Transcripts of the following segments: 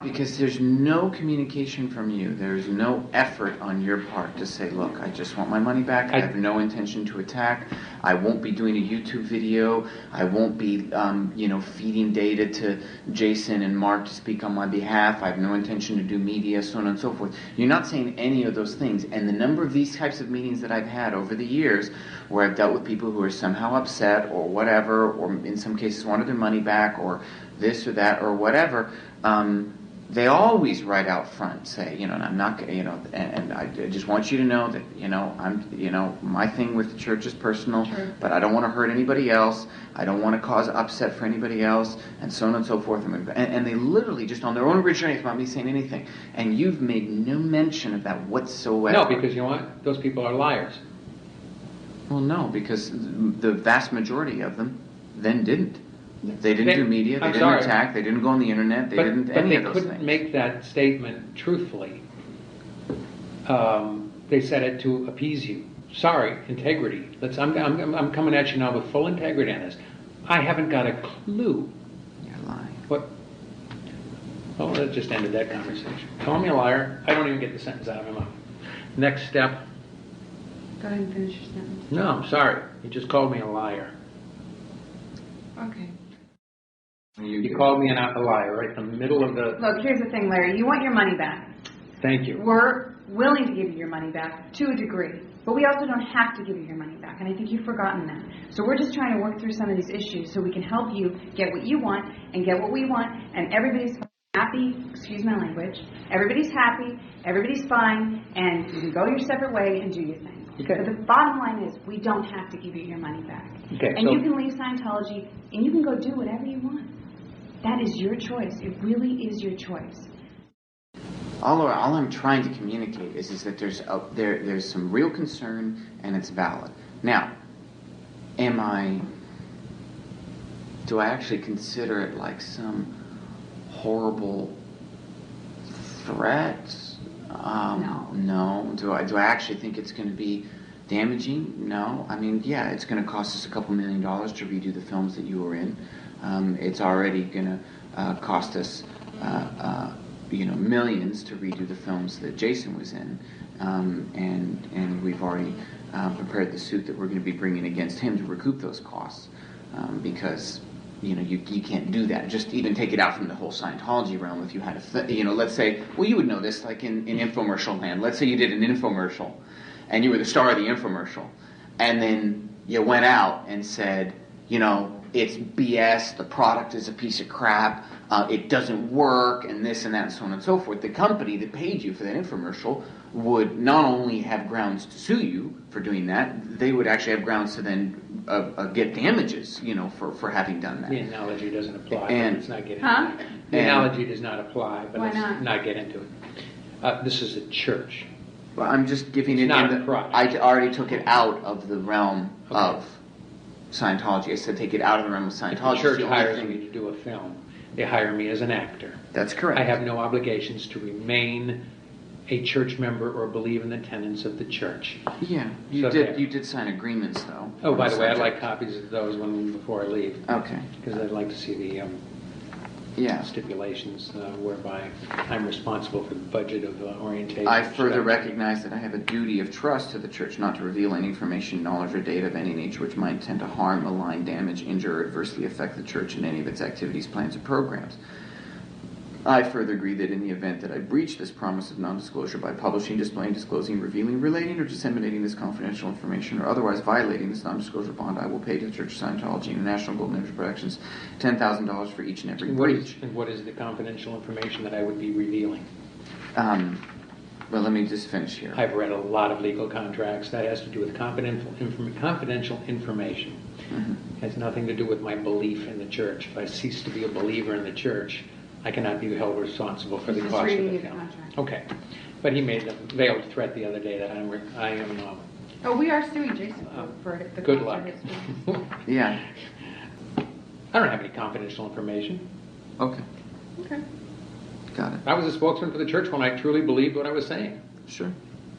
Because there's no communication from you. There's no effort on your part to say, look, I just want my money back. I have no intention to attack. I won't be doing a YouTube video. I won't be, feeding data to Jason and Mark to speak on my behalf. I have no intention to do media, so on and so forth. You're not saying any of those things. And the number of these types of meetings that I've had over the years where I've dealt with people who are somehow upset or whatever, or in some cases wanted their money back or this or that or whatever, they always right out front say, I'm not, and I just want you to know that, my thing with the church is personal, sure, but I don't want to hurt anybody else. I don't want to cause upset for anybody else, and so on and so forth. And they literally just on their own originality without me saying anything. And you've made no mention of that whatsoever. No, because you know what? Those people are liars. Well, no, because the vast majority of them then didn't. They didn't do media, they didn't attack, they didn't go on the internet, they didn't any of those things. But they couldn't make that statement truthfully. They said it to appease you. Sorry, integrity. I'm coming at you now with full integrity on this. I haven't got a clue. You're lying. What? Well, that just ended that conversation. Call me a liar. I don't even get the sentence out of my mouth. Next step. Go ahead and finish your sentence. No, I'm sorry. You just called me a liar. Okay. You called me a liar right in the middle of the... Look, here's the thing, Larry. You want your money back. Thank you. We're willing to give you your money back to a degree, but we also don't have to give you your money back, and I think you've forgotten that. So we're just trying to work through some of these issues so we can help you get what you want and get what we want, and everybody's happy, excuse my language, everybody's happy, everybody's fine, and you can go your separate way and do your thing. Okay. But the bottom line is we don't have to give you your money back. Okay, and you can leave Scientology, and you can go do whatever you want. That is your choice. It really is your choice. All I'm trying to communicate is that there's some real concern and it's valid. Now, do I actually consider it like some horrible threat? No. No. Do I actually think it's going to be damaging? No. I mean, yeah, it's going to cost us a couple $1 million to redo the films that you were in. It's already going to cost us, millions to redo the films that Jason was in, and we've already prepared the suit that we're going to be bringing against him to recoup those costs, because you can't do that. Just even take it out from the whole Scientology realm. If you had let's say, well, you would know this, like in infomercial land. Let's say you did an infomercial, and you were the star of the infomercial, and then you went out and said, it's BS, the product is a piece of crap, it doesn't work, and this and that, and so on and so forth. The company that paid you for that infomercial would not only have grounds to sue you for doing that, they would actually have grounds to then get damages, for having done that. The analogy doesn't apply, and, but let's not get into it. The analogy does not apply, but let's not get into it. This is a church. Well, I'm just giving it... I already took it out of the realm of Scientology. I said take it out of the realm of Scientology. If the church hires me to do a film, they hire me as an actor. That's correct. I have no obligations to remain a church member or believe in the tenets of the church. Yeah, you did sign agreements, though. Oh, by the way, I'd like copies of those before I leave. Okay. Because I'd like to see the stipulations whereby I'm responsible for the budget of orientation. I further recognize that I have a duty of trust to the church not to reveal any information, knowledge, or data of any nature which might tend to harm, malign, damage, injure, or adversely affect the church in any of its activities, plans, or programs. I further agree that in the event that I breach this promise of non-disclosure by publishing, displaying, disclosing, revealing, relating, or disseminating this confidential information, or otherwise violating this non-disclosure bond, I will pay to the Church of Scientology International Golden Image Productions $10,000 for each and every breach. And what is the confidential information that I would be revealing? Well, let me just finish here. I've read a lot of legal contracts. That has to do with confidential information. Mm-hmm. It has nothing to do with my belief in the church. If I cease to be a believer in the church, I cannot be held responsible for the cost of the film. Okay. But he made a veiled threat the other day that I am we are suing Jason for the good luck. Yeah. I don't have any confidential information. Okay. Okay. Got it. I was a spokesman for the church when I truly believed what I was saying. Sure.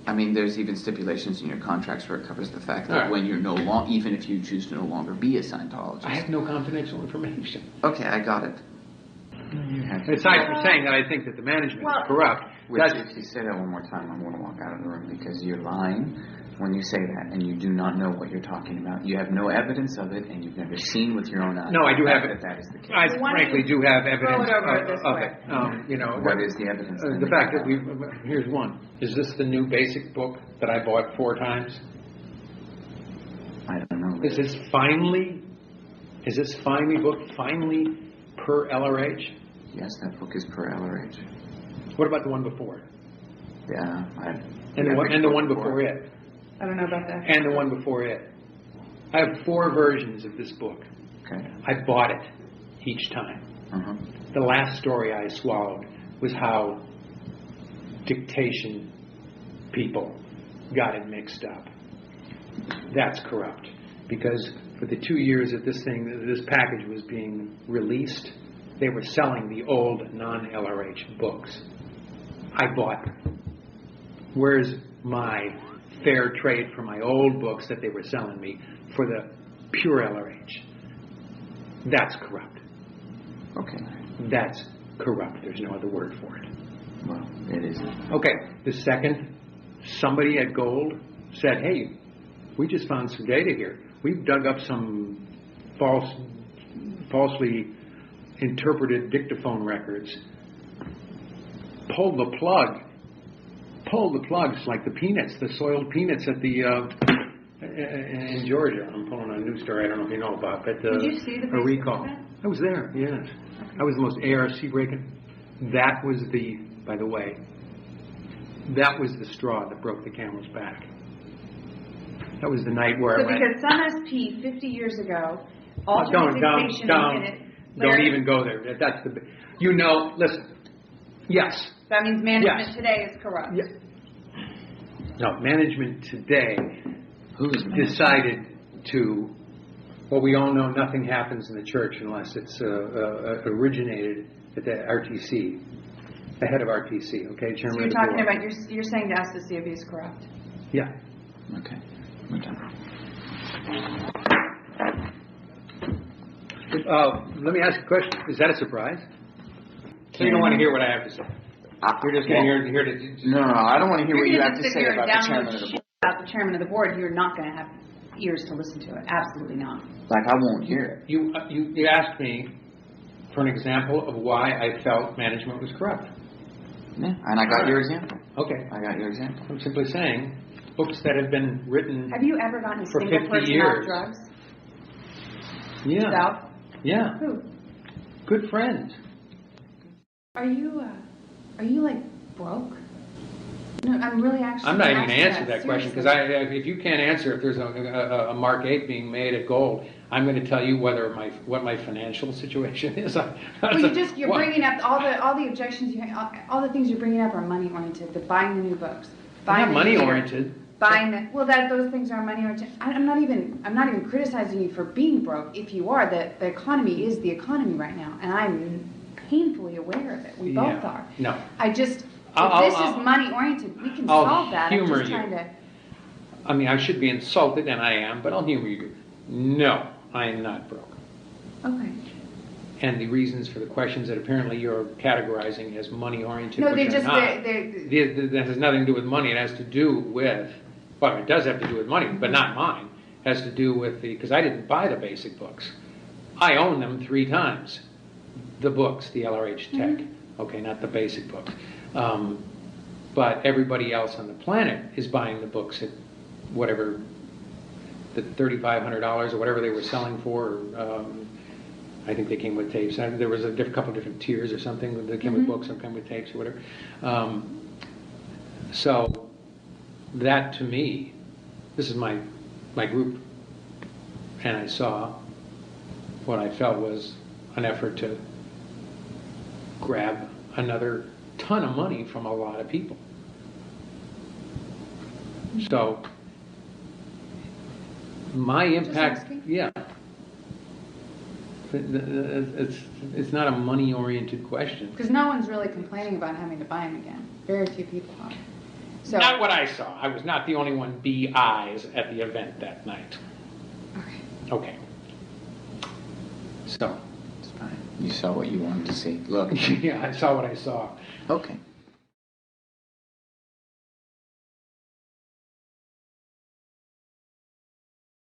I mean, there's even stipulations in your contracts where it covers the fact that when you're even if you choose to no longer be a Scientologist. I have no confidential information. Okay, I got it. Aside from saying that I think that the management is corrupt. Which, if you say that one more time, I'm going to walk out of the room, because you're lying when you say that, and you do not know what you're talking about. You have no evidence of it, and you've never seen with your own eyes. No, I do have it. That is the case. I frankly do have evidence of it. What is the evidence? The fact that here's one. Is this the new basic book that I bought 4 times? I don't know. Is this finally book finally per LRH? Yes, that book is per LRH. What about the one before it? Yeah. And the one before it? I don't know about that. And the one before it. I have 4 versions of this book. Okay. I bought it each time. Uh-huh. The last story I swallowed was how dictation people got it mixed up. That's corrupt. Because for the 2 years that this package was being released, they were selling the old non-LRH books. I bought them. Where's my fair trade for my old books that they were selling me for the pure LRH? That's corrupt. Okay. That's corrupt. There's no other word for it. Well, it is. Okay. The second, somebody at Gold said, hey, we just found some data here. We've dug up some falsely interpreted dictaphone records. Pull the plug. Pull the plugs like the peanuts, the soiled peanuts at the in Georgia. I'm pulling a news story I don't know if you know about, but did you see the recall. I was there. Yes, okay. I was the most ARC breaking. That was by the way, that was the straw that broke the camel's back. That was the night where I went. Because some SP 50 years ago, alternate dictation don't even go there. That's listen. Yes. That means management today is corrupt. Yes. No, management today decided to. Well, we all know nothing happens in the church unless it's originated at the RTC, the head of RTC. Okay, Chairman. So you're talking about you're saying to us the CFB is corrupt. Yeah. Okay. Let me ask you a question. Is that a surprise? So you don't want to hear what I have to say? You're just going to hear to... No, I don't want to hear what you have to say about the chairman of the board. About the chairman of the board, you're not going to have ears to listen to it. Absolutely not. Like, I won't hear it. You asked me for an example of why I felt management was corrupt. Yeah, and I got your example. Okay. I got your example. I'm simply saying, books that have been written... Have you ever gotten a for single 50 person years. off drugs? Yeah. Yourself? Yeah. Who? Good friends. Are you like broke? No, I'm really actually. I'm not even going to answer that question because if you can't answer if there's a Mark 8 being made at Gold, I'm going to tell you what my financial situation is. Well, you're bringing up all the objections all the things you're bringing up are money oriented. The buying the new books, not money oriented. Those things are money oriented. I'm not even criticizing you for being broke. If you are, the economy is the economy right now, and I'm painfully aware of it. We both are. No. If this is money oriented, we can solve that. I'm just trying to. I mean, I should be insulted, and I am, but I'll humor you. No, I am not broke. Okay. And the reasons for the questions that apparently you're categorizing as money oriented, no, which are not. That has nothing to do with money. It has to do with. Well, it does have to do with money, but not mine. It has to do with because I didn't buy the basic books. I own them 3 times. The books, the LRH Tech. Mm-hmm. Okay, not the basic books. But everybody else on the planet is buying the books at whatever, the $3,500 or whatever they were selling for. I think they came with tapes. There was a couple different tiers or something that came with books, some came with tapes or whatever. So that to me, this is my group, and I saw what I felt was an effort to grab another ton of money from a lot of people. So my impact, it's not a money-oriented question. Because no one's really complaining about having to buy them again. Very few people are. So, not what I saw. I was not the only one eyes at the event that night. Okay. Okay. So. It's fine. You saw what you wanted to see. Look. Yeah, I saw what I saw. Okay.